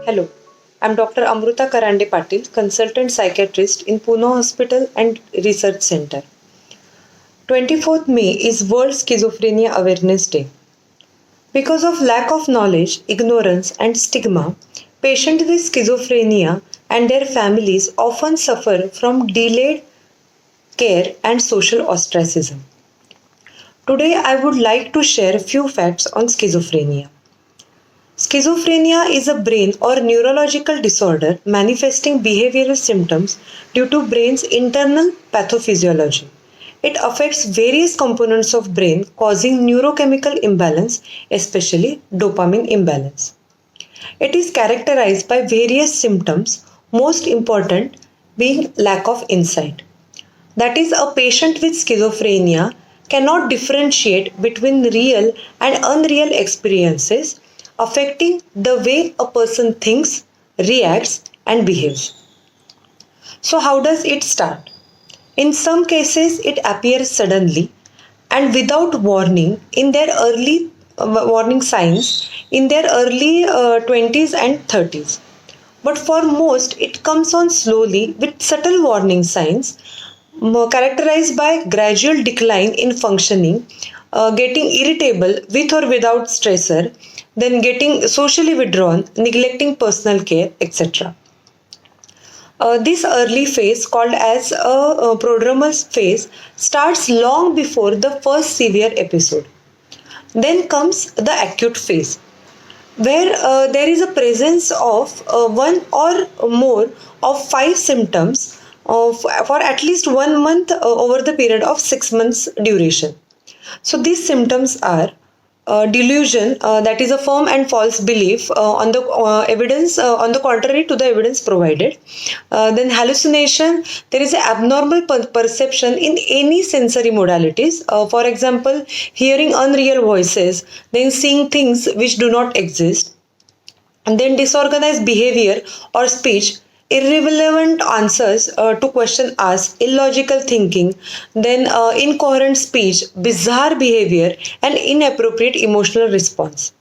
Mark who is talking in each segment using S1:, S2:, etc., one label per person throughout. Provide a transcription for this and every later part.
S1: Hello, I'm Dr. Amruta Karande Patil, consultant psychiatrist in Pune Hospital and Research Center. 24th May is World Schizophrenia Awareness Day. Because of lack of knowledge, ignorance, and stigma, patients with schizophrenia and their families often suffer from delayed care and social ostracism. Today, I would like to share a few facts on schizophrenia. Schizophrenia is a brain or neurological disorder manifesting behavioral symptoms due to brain's internal pathophysiology. It affects various components of brain causing neurochemical imbalance, especially dopamine imbalance. It is characterized by various symptoms, most important being lack of insight. That is, a patient with schizophrenia cannot differentiate between real and unreal experiences, affecting the way a person thinks, reacts, and behaves. So, how does it start? In some cases, it appears suddenly and without warning in their early warning signs in their early 20s and 30s. But for most, it comes on slowly with subtle warning signs characterized by gradual decline in functioning, getting irritable with or without stressor, then getting socially withdrawn, neglecting personal care, etc. This early phase, called as a prodromal phase, starts long before the first severe episode. Then comes the acute phase, where there is a presence of one or more of five symptoms for at least 1 month over the period of 6 months duration. So these symptoms are delusion, that is a firm and false belief on the evidence, on the contrary to the evidence provided. Then hallucination, there is an abnormal perception in any sensory modalities. For example, hearing unreal voices, then seeing things which do not exist, and then disorganized behavior or speech, irrelevant answers to question asked, illogical thinking, then incoherent speech, bizarre behavior, and inappropriate emotional response.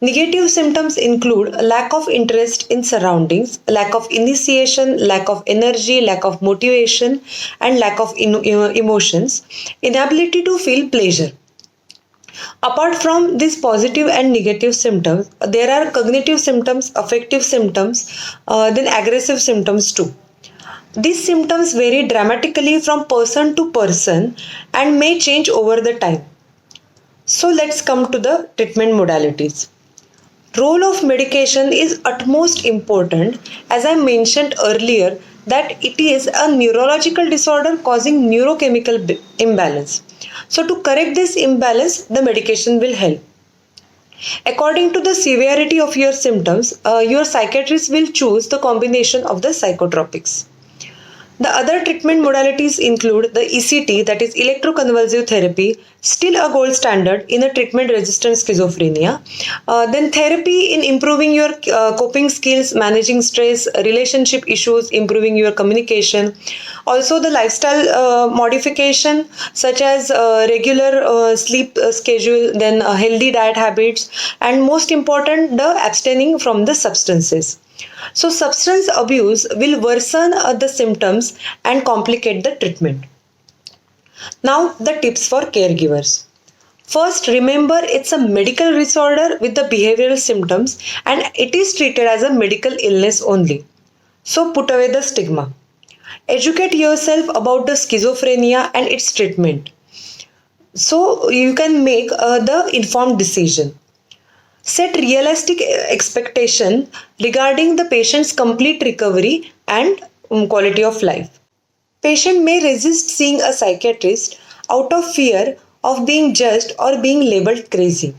S1: Negative symptoms include lack of interest in surroundings, lack of initiation, lack of energy, lack of motivation, and lack of emotions, inability to feel pleasure. Apart from these positive and negative symptoms, there are cognitive symptoms, affective symptoms, then aggressive symptoms too. These symptoms vary dramatically from person to person and may change over the time. So let's come to the treatment modalities. Role of medication is utmost important, as I mentioned earlier that it is a neurological disorder causing neurochemical imbalance. So to correct this imbalance, the medication will help. According to the severity of your symptoms, your psychiatrist will choose the combination of the psychotropics. The other treatment modalities include the ECT, that is electroconvulsive therapy, still a gold standard in a treatment-resistant schizophrenia. Then therapy in improving your coping skills, managing stress, relationship issues, improving your communication. Also the lifestyle modification such as regular sleep schedule, then healthy diet habits, and most important, the abstaining from the substances. So, substance abuse will worsen the symptoms and complicate the treatment. Now, the tips for caregivers. First, remember it's a medical disorder with the behavioral symptoms and it is treated as a medical illness only. So, put away the stigma. Educate yourself about the schizophrenia and its treatment so you can make the informed decision. Set realistic expectation regarding the patient's complete recovery and quality of life. Patient may resist seeing a psychiatrist out of fear of being judged or being labeled crazy.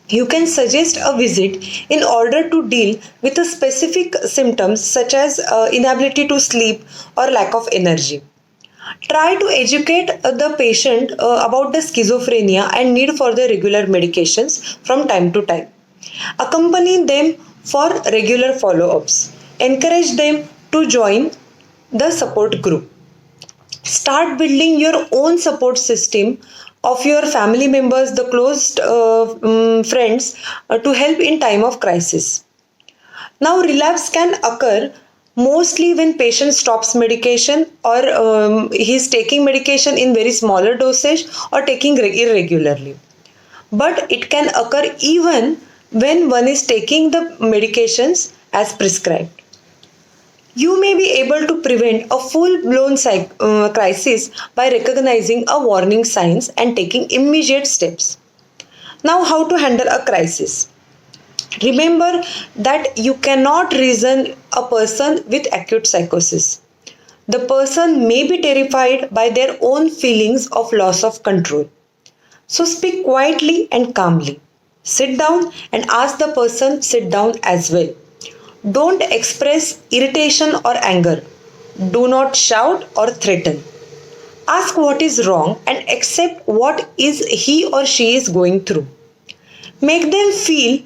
S1: You can suggest a visit in order to deal with the specific symptoms such as inability to sleep or lack of energy. Try to educate the patient about the schizophrenia and need for the regular medications from time to time. Accompany them for regular follow-ups. Encourage them to join the support group. Start building your own support system of your family members, the close friends to help in time of crisis. Now, relapse can occur mostly when patient stops medication or he's taking medication in very smaller dosage or taking irregularly. But it can occur even when one is taking the medications as prescribed. You may be able to prevent a full-blown crisis by recognizing a warning signs and taking immediate steps. Now, how to handle a crisis? Remember that you cannot reason a person with acute psychosis. The person may be terrified by their own feelings of loss of control. So speak quietly and calmly. Sit down and ask the person sit down as well. Don't express irritation or anger. Do not shout or threaten. Ask what is wrong and accept what is he or she is going through. Make them feel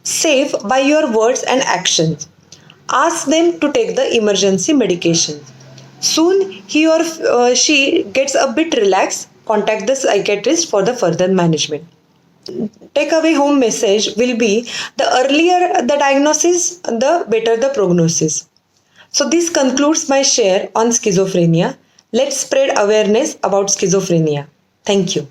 S1: safe by your words and actions. Ask them to take the emergency medication. Soon he or she gets a bit relaxed. Contact the psychiatrist for the further management. Take away home message will be the earlier the diagnosis, the better the prognosis. So this concludes my share on schizophrenia. Let's spread awareness about schizophrenia. Thank you.